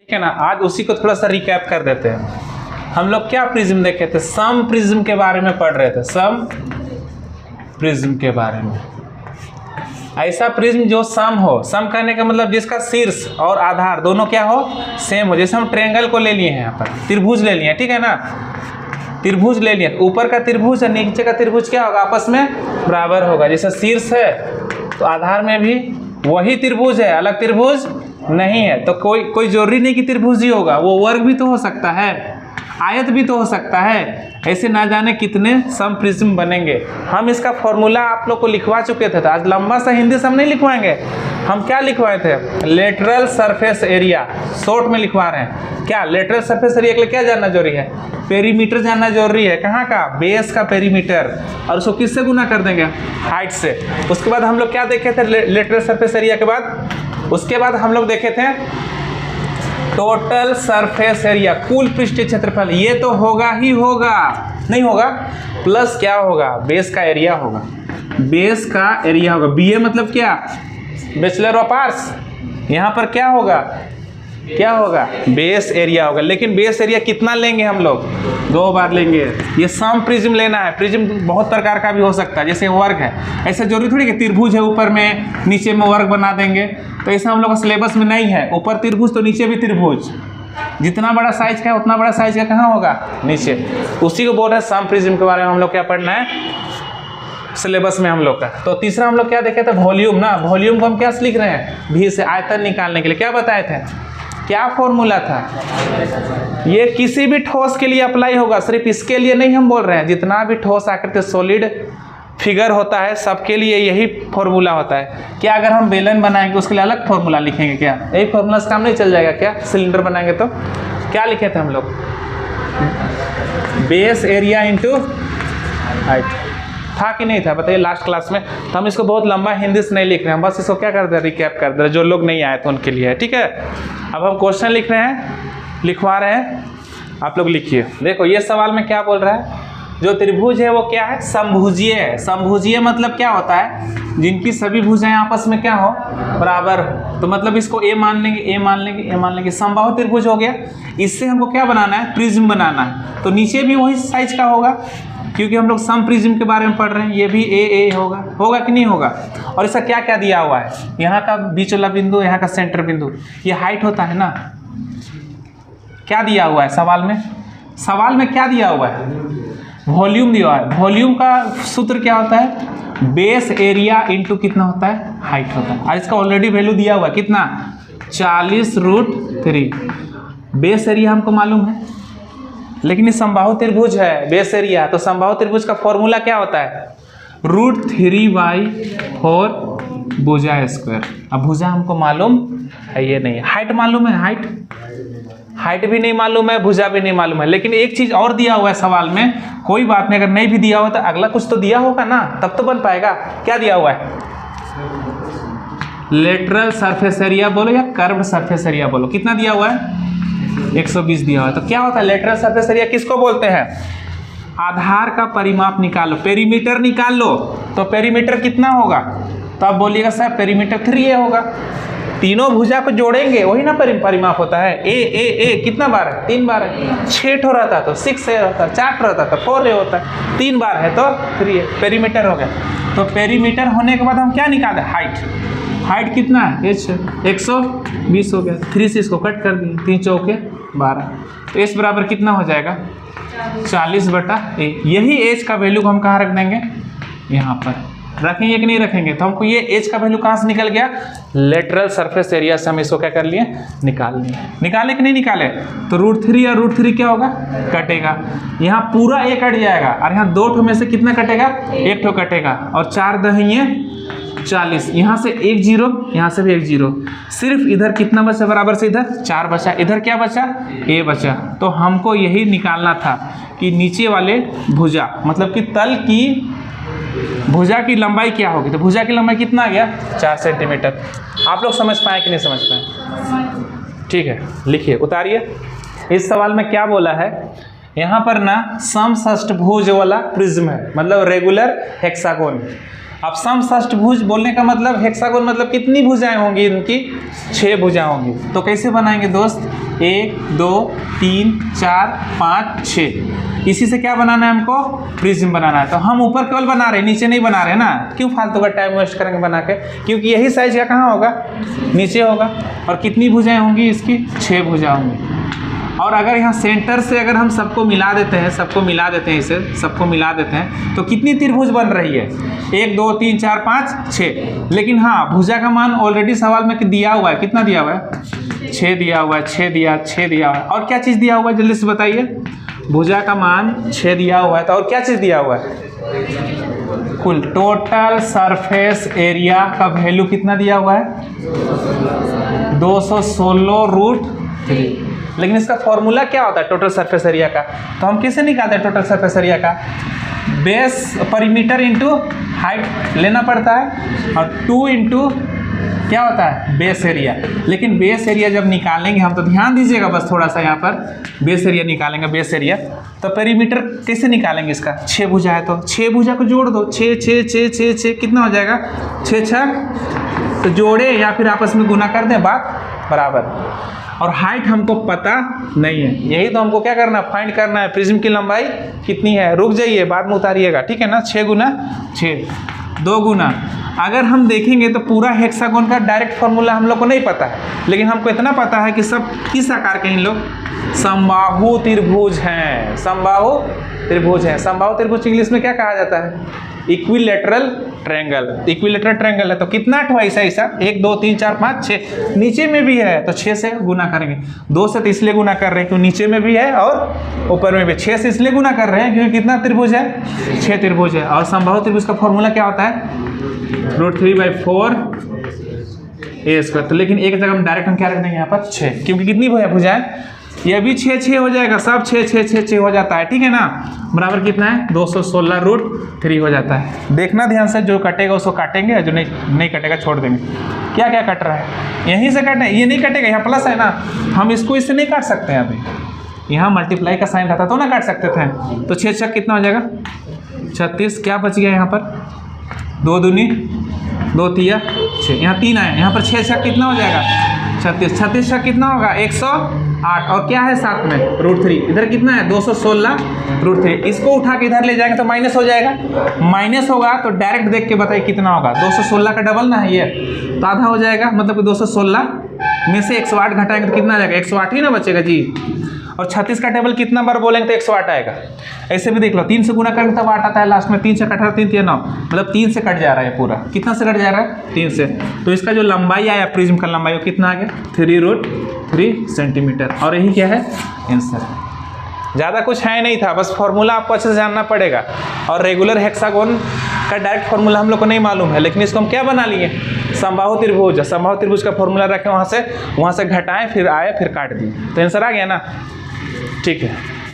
ठीक है ना। आज उसी को थोड़ा सा रिकैप कर देते हैं। हम लोग क्या प्रिज्म देखे थे, सम प्रिज्म के बारे में पढ़ रहे थे, सम प्रिज्म के बारे में। ऐसा प्रिज्म जो सम हो, सम कहने का मतलब जिसका शीर्ष और आधार दोनों क्या हो, सेम हो। जैसे हम ट्रायंगल को ले लिए हैं, यहाँ पर त्रिभुज ले लिए, ठीक है ना, त्रिभुज ले लिए, ऊपर का त्रिभुज और नीचे का त्रिभुज क्या होगा, आपस में बराबर होगा। जैसे शीर्ष है तो आधार में भी वही त्रिभुज है, अलग त्रिभुज नहीं है। तो कोई जरूरी नहीं कि त्रिभुज ही होगा, वो वर्ग भी तो हो सकता है, आयत भी तो हो सकता है। ऐसे ना जाने कितने सम प्रिज्म बनेंगे। हम इसका फॉर्मूला आप लोग को लिखवा चुके थे, तो आज लंबा सा हिंदी से हम नहीं लिखवाएंगे। हम क्या लिखवाए थे, लेटरल सरफेस एरिया, शॉर्ट में लिखवा रहे हैं। क्या लेटरल सरफेस एरिया के लिए क्या जानना जरूरी है, पेरीमीटर जानना जरूरी है। कहाँ का, बेस का पेरीमीटर, और उसको किससे गुना कर देंगे, हाइट से। उसके बाद हम लोग क्या देखे थे लेटरल सरफेस एरिया के बाद, उसके बाद हम लोग देखे थे टोटल सरफेस एरिया, कुल पृष्ठीय क्षेत्रफल। ये तो होगा ही होगा, नहीं होगा प्लस क्या होगा, बेस का एरिया होगा, बेस का एरिया होगा। बीए मतलब क्या, बैचलर ऑफ आर्ट्स। यहाँ पर क्या होगा, क्या होगा, बेस एरिया होगा। लेकिन बेस एरिया कितना लेंगे हम लोग, 2 बार लेंगे। ये सम प्रिज्म लेना है। प्रिज्म बहुत प्रकार का भी हो सकता है, जैसे वर्ग है, ऐसा जरूरी थोड़ी कि त्रिभुज है ऊपर में नीचे में वर्ग बना देंगे, तो ऐसा हम लोग का सिलेबस में नहीं है। ऊपर त्रिभुज तो नीचे भी त्रिभुज, जितना बड़ा साइज का है उतना बड़ा साइज का कहाँ होगा, नीचे। उसी को बोल रहे हैं सम प्रिज्म के बारे में हम लोग क्या पढ़ना है सिलेबस में हम लोग का। तो तीसरा हम लोग क्या देखे थे, वॉल्यूम ना। वॉल्यूम को हम क्या लिख रहे हैं, भी से आयतन निकालने के लिए क्या बताए थे, क्या फॉर्मूला था। ये किसी भी ठोस के लिए अप्लाई होगा, सिर्फ इसके लिए नहीं हम बोल रहे हैं। जितना भी ठोस आकृति सॉलिड फिगर होता है सबके लिए यही फॉर्मूला होता है। क्या अगर हम बेलन बनाएंगे उसके लिए अलग फॉर्मूला लिखेंगे क्या, यही फॉर्मूला से काम नहीं चल जाएगा क्या। सिलेंडर बनाएंगे तो क्या लिखे थे हम लोग, बेस एरिया इंटू हाइट, था कि नहीं था बताइए लास्ट क्लास में। तो हम इसको बहुत लंबा हिंदी से नहीं लिख रहे हैं, बस इसको क्या कर दे, रिकैप कर दे, जो लोग नहीं आए थे उनके लिए, ठीक है। अब हम क्वेश्चन लिख रहे हैं, लिखवा रहे हैं, आप लोग लिखिए। देखो ये सवाल में क्या बोल रहा है, जो त्रिभुज है वो क्या है, समभुजीय है। समभुजीय मतलब क्या होता है, जिनकी सभी भुजाएं आपस में क्या हो, बराबर हो। तो मतलब इसको ए मान लेंगे, ए मान लेंगे, ए मान लेंगे, समबाहु त्रिभुज हो गया। इससे हमको क्या बनाना है, प्रिज्म बनाना है। तो नीचे भी वही साइज का होगा, क्योंकि हम लोग सम प्रिज्म के बारे में पढ़ रहे हैं। ये भी ए होगा, होगा कि नहीं होगा। और इसका क्या क्या दिया हुआ है, यहाँ का बीच वाला बिंदु, यहाँ का सेंटर बिंदु, ये हाइट होता है ना। क्या दिया हुआ है सवाल में, सवाल में क्या दिया हुआ है, वॉल्यूम दिया हुआ है। वॉल्यूम का सूत्र क्या होता है, बेस एरिया इंटू कितना होता है, हाइट होता है। और इसका ऑलरेडी वैल्यू दिया हुआ है कितना, 40√3। बेस एरिया हमको मालूम है, लेकिन ये समबाहु त्रिभुज है, बेस एरिया। तो समबाहु त्रिभुज का फॉर्मूला क्या होता है, √3/4 भुजा स्क्वायर। अब भुजा हमको मालूम है, ये नहीं। हाइट मालूम है, हाइट भी नहीं मालूम है, भुजा भी नहीं मालूम है। लेकिन एक चीज और दिया हुआ है सवाल में, कोई बात नहीं, अगर नहीं भी दिया हुआ तो अगला कुछ तो दिया होगा ना, तब तो बन पाएगा। क्या दिया हुआ है, लेटरल सरफेस एरिया बोलो या कर्व सरफेस एरिया बोलो, कितना दिया हुआ है, 120 दिया हुआ है। तो क्या होता है लेटरल सरफेस एरिया, किसको बोलते हैं, आधार का परिमाप निकालो, पेरीमीटर निकाल लो। तो पेरीमीटर कितना होगा, तो आप बोलिएगा सर पेरीमीटर 3a होगा। तीनों भुजा को जोड़ेंगे वही ना परिमाप होता है। ए कितना बार है, 3 बार है। 6 ठो रहता तो 6a होता है, 4 ठो रहता तो 4a होता है, 3 बार है तो 3a पेरीमीटर हो गया। तो पेरीमीटर होने के बाद हम क्या निकाले, हाइट कितना है, h 120 हो गया। 3 से इसको कट कर दिए, 3 चौके 12। तो s बराबर कितना हो जाएगा, 40/a। यही h का वैल्यू को हम कहाँ रख देंगे, यहाँ पर रखेंगे कि नहीं रखेंगे। तो हमको ये h का वैल्यू कहाँ से निकल गया, लेटरल सरफेस एरिया से हम इसको क्या कर लिए, निकाल लिए। निकाले कि नहीं निकाले, तो √3 और √3 क्या होगा, कटेगा। यहाँ पूरा a कट जाएगा, और यहाँ 2 ठो में से कितना कटेगा, 1 ठो कटेगा। और 4 दहिए 40, यहाँ से 1 0, यहाँ से भी 1 0। सिर्फ इधर कितना बचा, बराबर से इधर 4 बचा, इधर क्या बचा, a बचा। तो हमको यही निकालना था कि नीचे वाले भुजा, मतलब कि तल की भुजा की लंबाई क्या होगी। तो भुजा की लंबाई कितना आ गया, 4 सेंटीमीटर। आप लोग समझ पाए कि नहीं समझ पाए, ठीक है, लिखिए, उतारिए। इस सवाल में क्या बोला है, यहाँ पर ना समषष्ठभुज वाला प्रिज्म है, मतलब रेगुलर हेक्सागोन। अब समषष्ठभुज बोलने का मतलब हेक्सागोन मतलब कितनी भुजाएं होंगी इनकी? 6 भुजाएं होंगी। तो कैसे बनाएंगे दोस्त? 1 2 3 4 5 6। इसी से क्या बनाना है हमको? प्रिज्म बनाना है। तो हम ऊपर केवल बना रहे हैं, नीचे नहीं बना रहे ना। क्यों फालतू का टाइम वेस्ट करेंगे बना के? क्योंकि यही साइज का कहाँ होगा? नीचे होगा। और कितनी भुजाएं होंगी इसकी? 6 भुजा होंगी। और अगर यहाँ सेंटर से अगर हम सबको मिला देते हैं, इसे सबको मिला देते हैं, तो कितनी त्रिभुज बन रही है? 1 2 3 4 5 6। लेकिन हाँ, भुजा का मान ऑलरेडी सवाल में दिया हुआ है। कितना दिया हुआ है? 6 दिया हुआ है, 6 दिया हुआ है। और क्या चीज़ दिया हुआ है? जल्दी से बताइए। भुजा का मान 6 दिया हुआ है, तो और क्या चीज़ दिया हुआ है? कुल टोटल सरफेस एरिया का वैल्यू कितना दिया हुआ है? 216√3। लेकिन इसका फॉर्मूला क्या होता है टोटल सरफेस एरिया का? तो हम किसे निकालते हैं टोटल सरफेस एरिया का? बेस परिमीटर इंटू हाइट लेना पड़ता है, और 2 इंटू क्या होता है? Base area. लेकिन बेस एरिया जब निकालेंगे हम, तो ध्यान दीजिएगा बस थोड़ा सा, यहाँ पर बेस एरिया निकालेंगे, बेस एरिया। तो पेरीमीटर कैसे निकालेंगे इसका? 6 भुजा है तो 6 भुजा को जोड़ दो। 6 6 6 6 6 कितना हो जाएगा? 6 6। तो जोड़े या फिर आपस में गुना कर दें, बात बराबर। और हाइट हमको पता नहीं है, यही तो हमको क्या करना है? फाइंड करना है प्रिज्म की लंबाई कितनी है। रुक जाइए, बाद में उतारिएगा, ठीक है ना? 6 गुना 6 2 गुना। अगर हम देखेंगे तो पूरा हेक्सागोन का डायरेक्ट फॉर्मूला हम लोग को नहीं पता है, लेकिन हमको इतना पता है कि सब किस आकार के इन लोग? समबाहु त्रिभुज हैं। समबाहु त्रिभुज हैं। समबाहु त्रिभुज इंग्लिश में क्या कहा जाता है? Equilateral triangle. इक्विलेटरल ट्रायंगल है तो कितना ठो ऐसा 1 2 3 4 5 6। नीचे में भी है तो 6 से गुना करेंगे। 2 से तो इसलिए गुना कर रहे हैं क्योंकि नीचे में भी है और ऊपर में भी। 6 से इसलिए गुना कर रहे हैं क्योंकि कितना त्रिभुज है? 6 त्रिभुज है। और समबाहु त्रिभुज का फॉर्मूला क्या होता है? √3/4 a²। तो लेकिन एक जगह हम डायरेक्ट हम क्या रख देंगे यहाँ पर? 6, क्योंकि कितनी भुजाएं? ये भी 6 6 हो जाएगा, सब 6 6 6 6 हो जाता है, ठीक है ना? बराबर कितना है? 216√3 हो जाता है। देखना ध्यान से, जो कटेगा उसको काटेंगे, जो नहीं कटेगा छोड़ देंगे। क्या क्या कट रहा है? यहीं से कटे, ये नहीं कटेगा, यहाँ प्लस है ना, हम इसको इससे नहीं काट सकते हैं। अभी यहाँ मल्टीप्लाई का साइन रहता तो ना काट सकते थे। तो 6 6 कितना हो जाएगा? 36। क्या बच गया यहाँ पर? 2 दूनी 2 तिया 6। यहाँ 3 आए, यहाँ पर 6 6 कितना हो जाएगा? 36। 36 6 कितना होगा? 108। और क्या है साथ में? √3। इधर कितना है? 216√3। इसको उठा के इधर ले जाएंगे तो माइनस हो जाएगा। माइनस होगा तो डायरेक्ट देख के बताइए कितना होगा? 216 का डबल ना है ये, तो आधा हो जाएगा। मतलब कि 216 में से 108 घटाएंगे तो कितना आ जाएगा? 108 ही ना बचेगा जी। और 36 का टेबल कितना बार बोलेंगे तो 108 आएगा। ऐसे भी देख लो, 3 से गुना करेंगे तब 8 आता है लास्ट में। 3 से 18 3 3 9, मतलब 3 से कट जा रहा है पूरा। कितना से कट जा रहा है? 3 से। तो इसका जो लंबाई आया प्रिज्म का लंबाई वो कितना आ गया? 3√3 सेंटीमीटर। और यही क्या है? आंसर। ज़्यादा कुछ है नहीं था, बस फॉर्मूला आपको अच्छे से जानना पड़ेगा। और रेगुलर हेक्सागोन का डायरेक्ट फॉर्मूला हम लोग को नहीं मालूम है, लेकिन इसको हम क्या बना लिए? समबाहु त्रिभुज। समबाहु त्रिभुज का फॉर्मूला रखें, वहाँ से घटाएं, फिर आए, फिर काट दिए, तो आंसर आ गया ना? ठीक है।